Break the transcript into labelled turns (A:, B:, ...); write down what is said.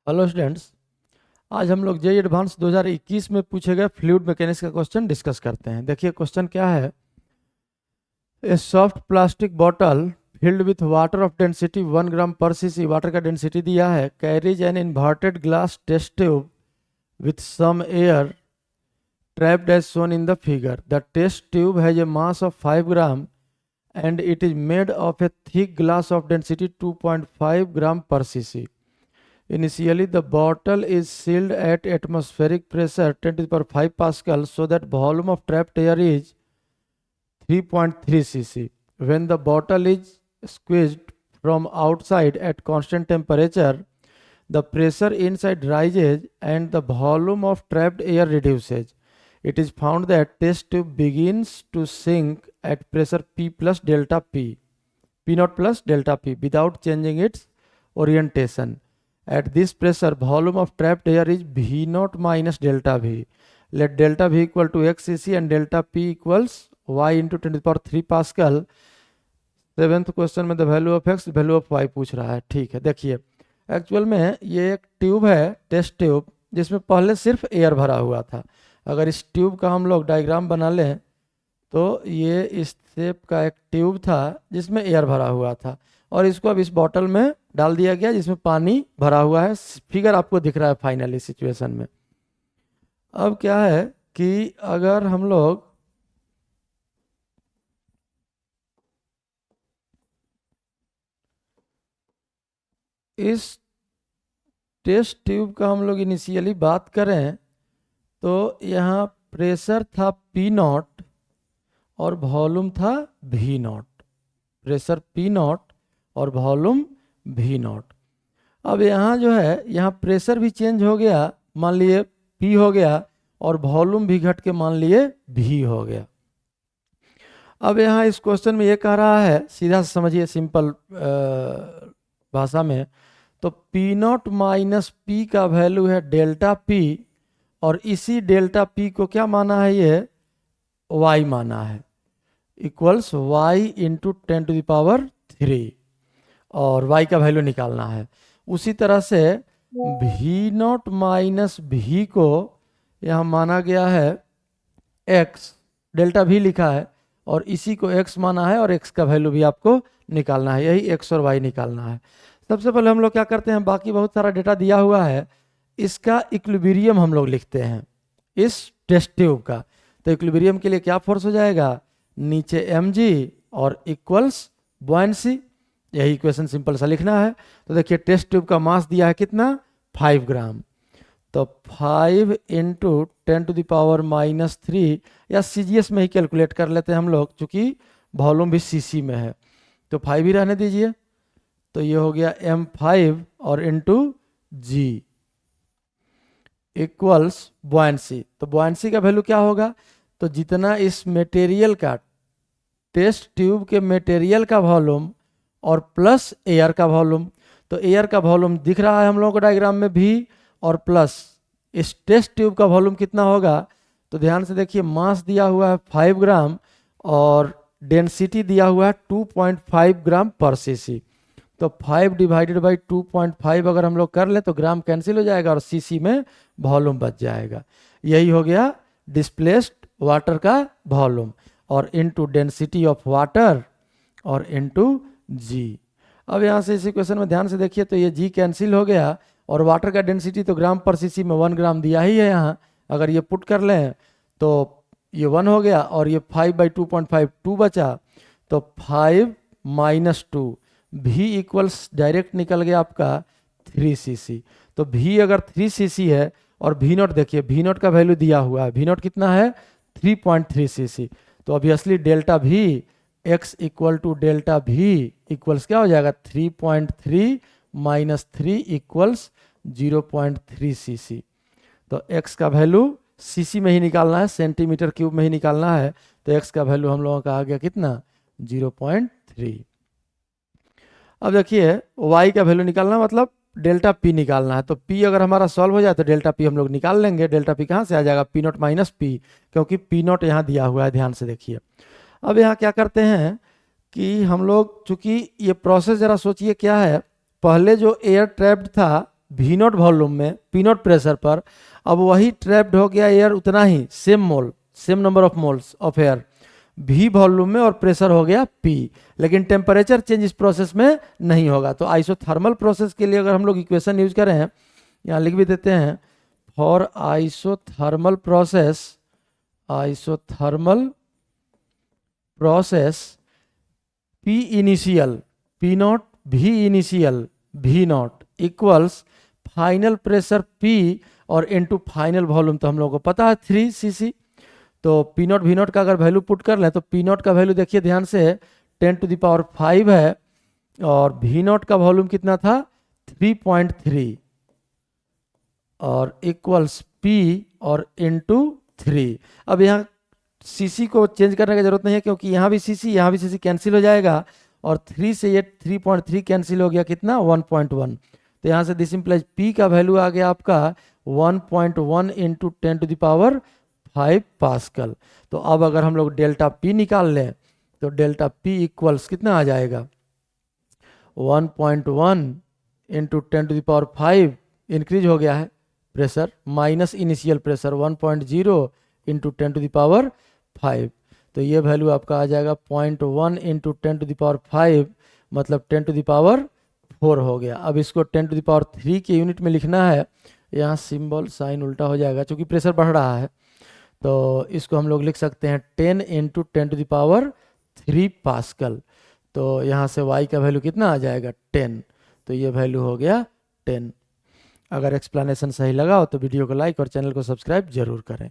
A: Hello students. आज हम लोग जेई एडवांस 2021 में पूछे गए फ्लूइड मैकेनिक्स का क्वेश्चन डिस्कस करते हैं। देखिए क्वेश्चन क्या है। A soft plastic bottle filled with water of density 1 gram per cc, water का डेंसिटी दिया है, carries an inverted glass test tube with some air trapped as shown in the figure. The test tube has a mass of 5 gram and it is made of a thick glass of density 2.5 gram per cc. Initially, the bottle is sealed at atmospheric pressure 10 to the power 5 Pascal so that volume of trapped air is 3.3 cc. When the bottle is squeezed from outside at constant temperature, the pressure inside rises and the volume of trapped air reduces. It is found that test tube begins to sink at pressure P plus delta P, P naught plus delta P without changing its orientation. At this pressure, volume of trapped air is V naught minus delta V. Let delta V equal to x cc and delta P equals y into 10 to the power 3 Pascal. 7th question में the value of x value of y पूछ रहा है। ठीक है, देखिए actual में ये एक ट्यूब है, टेस्ट ट्यूब, जिसमें पहले सिर्फ एयर भरा हुआ था। अगर इस ट्यूब का हम लोग डायग्राम बना लें तो ये इस शेप का एक ट्यूब था जिसमें एयर भरा हुआ था और इसको अब इस बॉटल में डाल दिया गया जिसमें पानी भरा हुआ है। फिगर आपको दिख रहा है फाइनली सिचुएशन में। अब क्या है कि अगर हम लोग इस टेस्ट ट्यूब का हम लोग इनिशियली बात करें तो यहाँ प्रेशर था पी नॉट और वॉल्यूम था भी नॉट। प्रेशर पी नॉट और वॉल्यूम भी नॉट। अब यहाँ जो है यहाँ प्रेशर भी चेंज हो गया, मान लिए पी हो गया, और वॉल्यूम भी घट के मान लिए भी हो गया। अब यहाँ इस क्वेश्चन में ये कह रहा है, सीधा समझिए सिंपल भाषा में, तो पी नॉट माइनस पी का वैल्यू है डेल्टा पी और इसी डेल्टा पी को क्या माना है, ये y माना है, equals y into 10 to the power 3 और y का वैल्यू निकालना है। उसी तरह से v नॉट माइनस v को यहाँ माना गया है x, डेल्टा v लिखा है और इसी को x माना है और x का वैल्यू भी आपको निकालना है, यही x और y निकालना है। सबसे पहले हम लोग क्या करते हैं, बाकी बहुत सारा डेटा दिया हुआ है, इसका इक्विलिब्रियम हम लोग लिखते हैं इस टेस्ट ट्यूब का। तो इक्विलिब्रियम के लिए क्या फोर्स हो जाएगा, नीचे mg और इक्वल्स बुआयंसी, यही इक्वेशन सिंपल सा लिखना है। तो देखिए टेस्ट ट्यूब का मास दिया है कितना, 5 ग्राम, तो 5 into 10 to the power minus 3, या सीजीएस में ही कैलकुलेट कर लेते हैं हम लोग, चूंकि वॉल्यूम भी सीसी में है तो 5 ही रहने दीजिए। तो ये हो गया m5 और इंटू जी इक्वल्स बुआयंसी। तो बुआयंसी का वैल्यू क्या होगा, तो जितना इस मटेरियल का, टेस्ट ट्यूब के मटेरियल का वॉल्यूम और प्लस एयर का वॉल्यूम, तो एयर का वॉल्यूम दिख रहा है हम लोगों को डायग्राम में भी, और प्लस इस टेस्ट ट्यूब का वॉल्यूम कितना होगा, तो ध्यान से देखिए मास दिया हुआ है 5 ग्राम और डेंसिटी दिया हुआ है 2.5 ग्राम पर सीसी। तो 5 डिवाइडेड बाई 2.5 अगर हम लोग कर ले तो ग्राम कैंसिल हो जाएगा और सीसी में वॉल्यूम बच जाएगा। यही हो गया डिस्प्लेस्ड वाटर का वॉल्यूम, और इनटू डेंसिटी ऑफ वाटर और इनटू जी। अब यहाँ से इस इक्वेशन में ध्यान से देखिए तो ये जी कैंसिल हो गया और वाटर का डेंसिटी तो ग्राम पर सीसी में 1 ग्राम दिया ही है यहाँ, अगर ये पुट कर लें तो ये 1 हो गया और ये 5 बाई 2.5 2 बचा, तो 5 माइनस 2 भी इक्वल्स डायरेक्ट निकल गया आपका 3 cc। तो भी अगर 3 cc है और भी नॉट देखिए, भी नॉट का वैल्यू दिया हुआ है, भी नॉट कितना है 3.3 cc, तो ऑब्वियसली डेल्टा भी x इक्वल टू डेल्टा भी इक्वल्स क्या हो जाएगा 3.3 माइनस 3 इक्वल्स 0.3 cc। तो x का वैल्यू cc में ही निकालना है, सेंटीमीटर क्यूब में ही निकालना है, तो x का वैल्यू हम लोगों का आ गया कितना 0.3। अब देखिए y का वैल्यू निकालना मतलब डेल्टा पी निकालना है, तो p अगर हमारा सॉल्व हो जाए तो डेल्टा पी हम लोग निकाल लेंगे। डेल्टा पी कहाँ से आ जाएगा, पी नॉट माइनस पी, क्योंकि पी नॉट यहाँ दिया हुआ है, ध्यान से देखिए। अब यहाँ क्या करते हैं कि हम लोग, चूंकि ये प्रोसेस जरा सोचिए क्या है, पहले जो एयर ट्रैप्ड था वी नॉट वॉल्यूम में पी नॉट प्रेशर पर, अब वही ट्रैप्ड हो गया एयर उतना ही same number of moles of air भी वॉल्यूम में, और प्रेशर हो गया पी, लेकिन टेम्परेचर चेंज इस प्रोसेस में नहीं होगा। तो आइसोथर्मल प्रोसेस के लिए अगर हम लोग इक्वेशन यूज करें, यहाँ लिख भी देते हैं, for isothermal process P initial P nought V initial V nought equals final pressure P और इनटू फाइनल वॉल्यूम, तो हम लोगों को पता है 3 cc। तो पी नॉट वी नॉट का अगर वैल्यू पुट कर लें तो पी नॉट का वैल्यू देखिए ध्यान से 10⁵ है, और वी नॉट का वॉल्यूम कितना था 3.3, और इक्वल्स पी और इनटू 3। अब यहाँ सीसी को चेंज करने की जरूरत नहीं है, क्योंकि यहाँ भी सीसी कैंसिल हो जाएगा, और 3 से ये 3.3 कैंसिल हो गया, कितना 1.1। तो यहाँ से दिस इंप्लाइज पी का वैल्यू आ गया आपका 1.1 इंटू 10⁵ पास्कल। तो अब अगर हम लोग डेल्टा पी निकाल लें तो डेल्टा पी इक्वल्स कितना आ जाएगा 1.1 इंटू 10⁵ इंक्रीज हो गया है pressure, minus initial pressure 1.0 into 10⁵। तो ये वैल्यू आपका आ जाएगा 0.1 इंटू 10⁵, मतलब 10⁴ हो गया। अब इसको 10⁵ के यूनिट में लिखना है, यहाँ सिंबल साइन उल्टा हो जाएगा क्योंकि प्रेशर बढ़ रहा है, तो इसको हम लोग लिख सकते हैं 10 इंटू 10⁻³ पास्कल। तो यहाँ से y का वैल्यू कितना आ जाएगा 10, तो ये वैल्यू हो गया 10। अगर एक्सप्लेनेशन सही लगा हो तो वीडियो को लाइक और चैनल को सब्सक्राइब जरूर करें।